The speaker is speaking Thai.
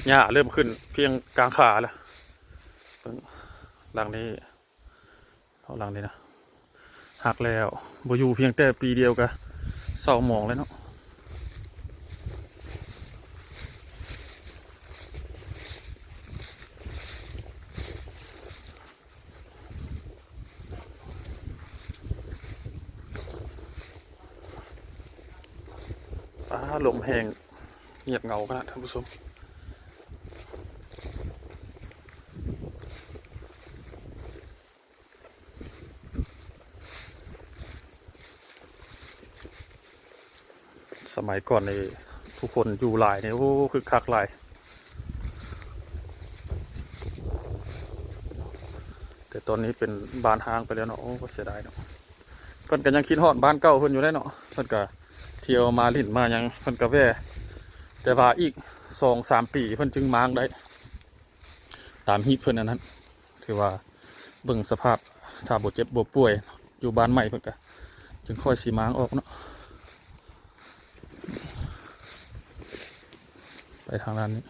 หญ้าเริ่มขึ้นเพียงกลางขาแล้วหลังนี้หลังนี้นะหักแล้วบ่อยู่เพียงแต่ปีเดียวกะเศร้าหมองแล้วเนาะลมแห้งเงียบเงาขนาดท่านผู้ชมสมัยก่อนในทุกคนอยู่หลายเนี่ยโอ้คือคักหลายแต่ตอนนี้เป็นบ้านห้างไปแล้วเนาะโอ้ก็เสียดายเนาะเพิ่นก็ยังคิดฮอดบ้านเก่าเพิ่นอยู่ได้เนาะเพิ่นก็เที่ยวมาลิ้นมายังเพิ่นก็แว่แต่ว่าอีก2-3 ปีเพิ่นจึงมางได้ตามฮิตเพิ่นอันนั้นถือว่าเบิ่งสภาพถ้าบ่เจ็บบ่ป่วยอยู่บ้านใหม่เพิ่นก็จึงค่อยสิมางออกเนาะไปทางนั้นนี้